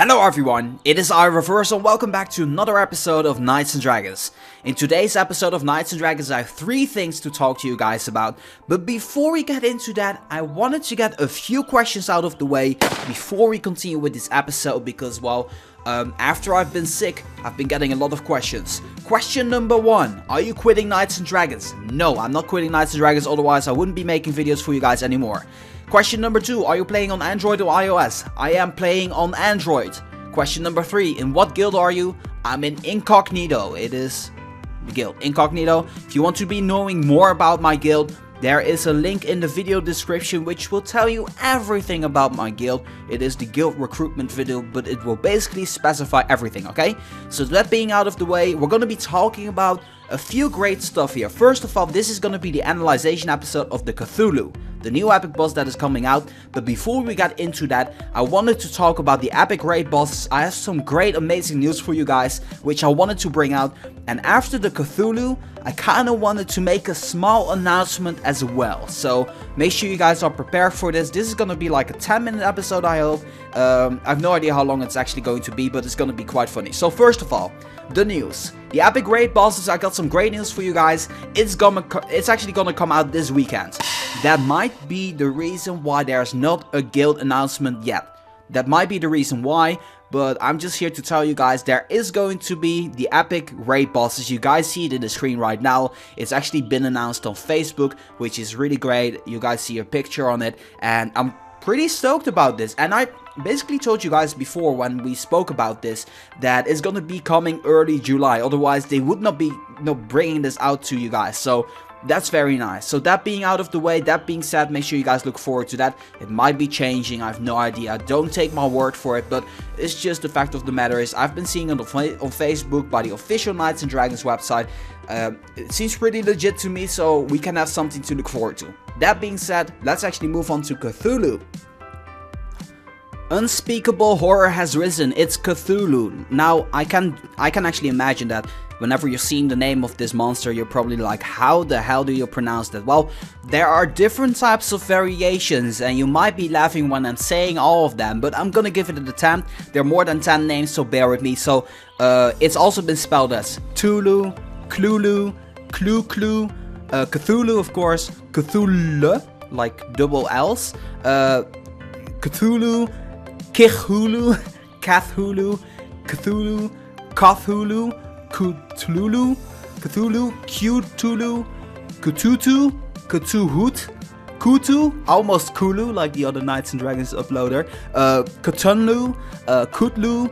Hello everyone, it is I, Reversal, and welcome back to another episode of Knights and Dragons. In today's episode of Knights and Dragons, I have 3 things to talk to you guys about. But before we get into that, I wanted to get a few questions out of the way before we continue with this episode, because, well, after I've been sick, I've been getting a lot of questions. Question number 1, are you quitting Knights and Dragons? No, I'm not quitting Knights and Dragons, otherwise I wouldn't be making videos for you guys anymore. Question number 2, are you playing on Android or iOS? I am playing on Android. Question number 3, in what guild are you? I'm in Incognito. It is the guild Incognito. If you want to be knowing more about my guild, there is a link in the video description which will tell you everything about my guild. It is the guild recruitment video, but it will basically specify everything, okay? So that being out of the way, we're going to be talking about a few great stuff here. First of all, this is going to be the analyzation episode of the Cthulhu, the new epic boss that is coming out. But before we got into that, I wanted to talk about the epic raid bosses. I have some great amazing news for you guys, which I wanted to bring out. And after the Cthulhu, I kind of wanted to make a small announcement as well. So make sure you guys are prepared for this. This is going to be like a 10-minute episode, I hope. I have no idea how long it's actually going to be, but it's going to be quite funny. So first of all, the news. The epic raid bosses, I got some great news for you guys. It's actually gonna come out this weekend. That might be the reason why there's not a guild announcement yet. That might be the reason why, but I'm just here to tell you guys there is going to be the epic raid bosses. You guys see it in the screen right now. It's actually been announced on Facebook, which is really great. You guys see a picture on it, and I'm pretty stoked about this. And I basically told you guys before when we spoke about this that it's gonna be coming early July, otherwise they would not be bringing this out to you guys. So that's very nice. So that being out of the way, that being said, make sure you guys look forward to that. It might be changing, I have no idea. Don't take my word for it, but it's just the fact of the matter is I've been seeing it on Facebook by the official Knights and Dragons website. It seems pretty legit to me, so we can have something to look forward to. That being said, let's actually move on to Cthulhu. Unspeakable horror has risen. It's Cthulhu. Now, I can actually imagine that whenever you're seeing the name of this monster, you're probably like, how the hell do you pronounce that? Well, there are different types of variations, and you might be laughing when I'm saying all of them, but I'm gonna give it an attempt. There are more than 10 names, so bear with me. So, it's also been spelled as Tulu, Clulu, Cluclu, Cthulhu, of course, Cthulhu, like double L's, Cthulhu, Kichulu, Cathulu, Cthulhu, Cthulhu, Cthulhu, Cthulhu, Cthulhu, Cthulhu, Cthulhu, Kutu, almost Kulu, like the other Knights and Dragons uploader, Cthulhu, Kutlu,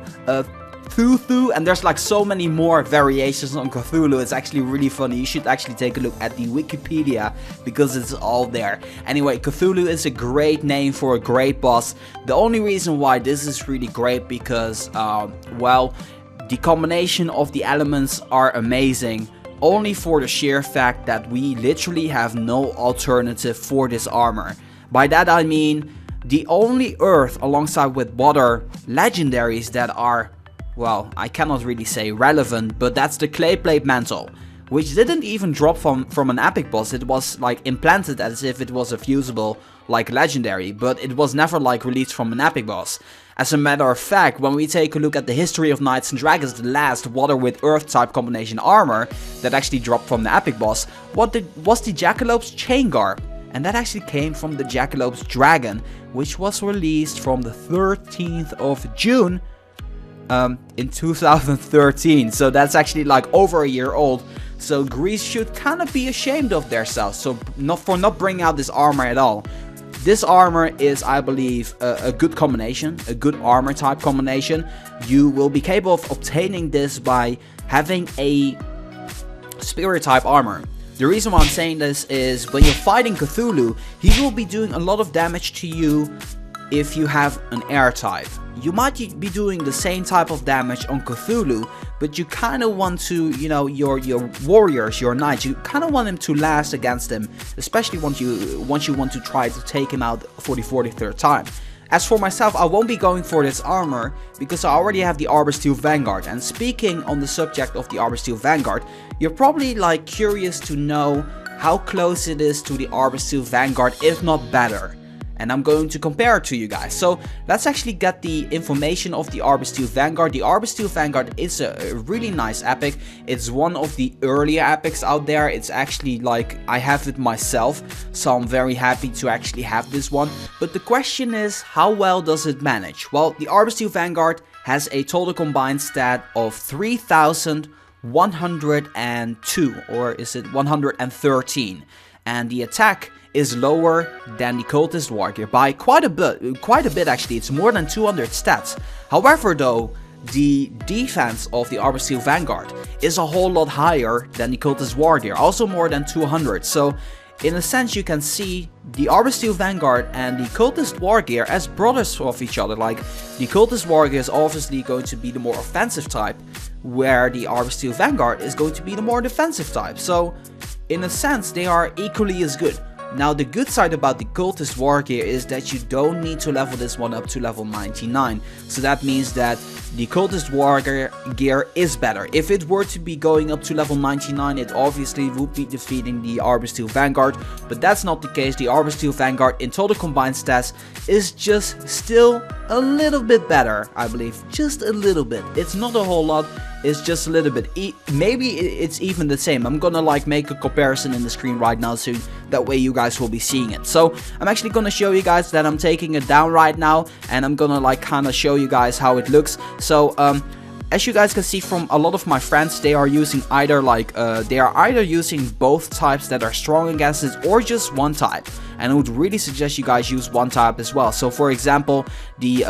Cthulhu, and there's like so many more variations on Cthulhu. It's actually really funny. You should actually take a look at the Wikipedia because it's all there. Anyway, Cthulhu is a great name for a great boss. The only reason why this is really great because, well, the combination of the elements are amazing. Only for the sheer fact that we literally have no alternative for this armor. By that I mean the only earth alongside with water legendaries that are, well, I cannot really say relevant, but that's the Clay Plate Mantle, which didn't even drop from an epic boss. It was like implanted as if it was a fusible like legendary, but it was never like released from an epic boss. As a matter of fact, when we take a look at the history of Knights and Dragons, the last water with earth type combination armor that actually dropped from the epic boss was the Jackalope's Chain Garb, and that actually came from the Jackalope's Dragon, which was released from the 13th of June in 2013. So that's actually like over a year old. So Greece should kind of be ashamed of themselves for not bringing out this armor at all. This armor is, I believe, a good combination, a good armor type combination. You will be capable of obtaining this by having a spirit type armor. The reason why I'm saying this is when you're fighting Cthulhu, he will be doing a lot of damage to you if you have an air type. You might be doing the same type of damage on Cthulhu, but you kind of want to, you know, your warriors, your knights, you kind of want them to last against them, especially once you want to try to take him out for the 43rd time. As for myself, I won't be going for this armor because I already have the Arbor Steel Vanguard. And speaking on the subject of the Arbor Steel Vanguard, you're probably like curious to know how close it is to the Arbor Steel Vanguard, if not better. and I'm going to compare it to you guys. So let's actually get the information of the Arbor Steel Vanguard. The Arbor Steel Vanguard is a really nice epic. It's one of the earlier epics out there. It's actually like, I have it myself, so I'm very happy to actually have this one. But the question is, how well does it manage? Well, the Arbor Steel Vanguard has a total combined stat of 3,102, or is it 113? And the attack is lower than the Cultist Wargear by quite a bit actually. It's more than 200 stats. However though, the defense of the Arbor Steel Vanguard is a whole lot higher than the Cultist Wargear, also more than 200. So in a sense you can see the Arbor Steel Vanguard and the Cultist Wargear as brothers of each other. Like, the Cultist Wargear is obviously going to be the more offensive type, where the Arbor Steel Vanguard is going to be the more defensive type. So in a sense they are equally as good. Now, the good side about the Cultist Wargear is that you don't need to level this one up to level 99. So that means that the Cultist Wargear is better. If it were to be going up to level 99, it obviously would be defeating the Arbor Steel Vanguard. But that's not the case. The Arbor Steel Vanguard in total combined stats is just still a little bit better, I believe. Just a little bit. It's not a whole lot. It's just a little bit. Maybe it's even the same. I'm gonna like make a comparison in the screen right now, so that way you guys will be seeing it. So I'm actually gonna show you guys that I'm taking it down right now, and I'm gonna like kind of show you guys how it looks. So as you guys can see from a lot of my friends, they are using either like using both types that are strong against it, or just one type. And I would really suggest you guys use one type as well. So for example, the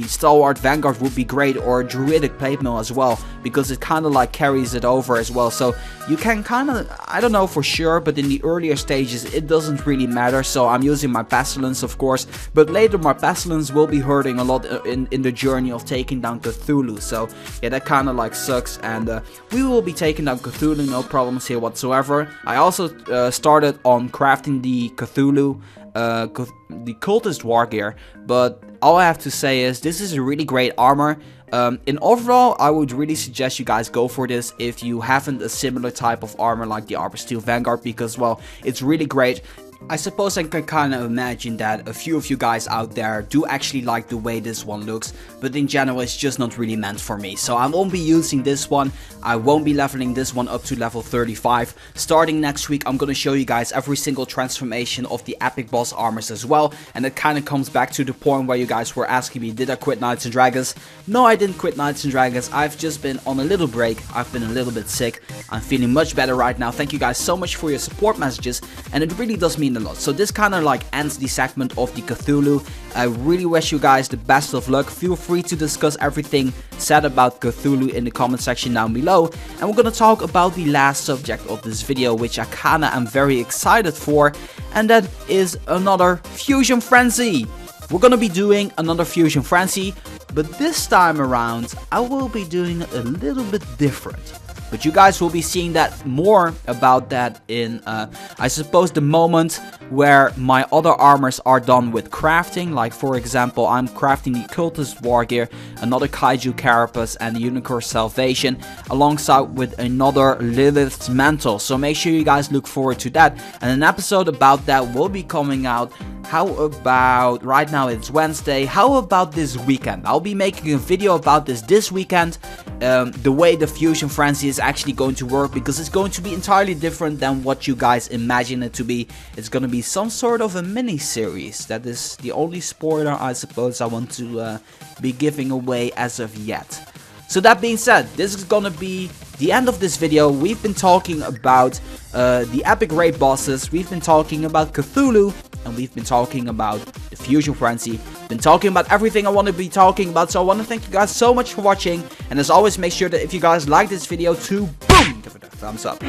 Stalwart Vanguard would be great, or Druidic Plate Mill as well, because it kind of like carries it over as well. So you can kind of, I don't know for sure, but in the earlier stages it doesn't really matter. So I'm using my Pestilence, of course, but later my Pestilence will be hurting a lot in the journey of taking down Cthulhu. So yeah, that kind of like sucks, and we will be taking down Cthulhu, no problems here whatsoever. I also started on crafting the Cthulhu, the Cultist Wargear, but all I have to say is this is a really great armor. In overall, I would really suggest you guys go for this if you haven't a similar type of armor like the Arbor Steel Vanguard, because, well, it's really great. I suppose I can kind of imagine that a few of you guys out there do actually like the way this one looks, but in general it's just not really meant for me. So I won't be using this one. I won't be leveling this one up to level 35. Starting next week, I'm going to show you guys every single transformation of the epic boss armors as well. And it kind of comes back to the point where you guys were asking me, did I quit Knights and Dragons? No, I didn't quit Knights and Dragons. I've just been on a little break. I've been a little bit sick. I'm feeling much better right now. Thank you guys so much for your support messages, and it really does mean a lot. So this kind of like ends the segment of the Cthulhu. I really wish you guys the best of luck. Feel free to discuss everything said about Cthulhu in the comment section down below. And we're gonna talk about the last subject of this video, which I kinda am very excited for, and that is another Fusion Frenzy. We're gonna be doing another Fusion Frenzy, but this time around I will be doing it a little bit different. But you guys will be seeing that more about that in, I suppose, the moment where my other armors are done with crafting. Like, for example, I'm crafting the Cultist Wargear, another Kaiju Carapace, and the Unicorn Salvation, alongside with another Lilith's Mantle. So make sure you guys look forward to that. And an episode about that will be coming out. How about, right now it's Wednesday, how about this weekend? I'll be making a video about this weekend, the way the Fusion Frenzy is actually going to work, because it's going to be entirely different than what you guys imagine it to be. It's going to be some sort of a mini-series. That is the only spoiler I suppose I want to be giving away as of yet. So that being said, this is gonna be the end of this video. We've been talking about the epic raid bosses, we've been talking about Cthulhu, and we've been talking about the Fusion Frenzy. Been talking about everything I want to be talking about, so I want to thank you guys so much for watching. And as always, make sure that if you guys like this video to boom, give it a thumbs up.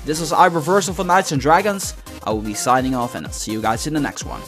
This was iReversal for Knights and Dragons. I will be signing off, and I'll see you guys in the next one.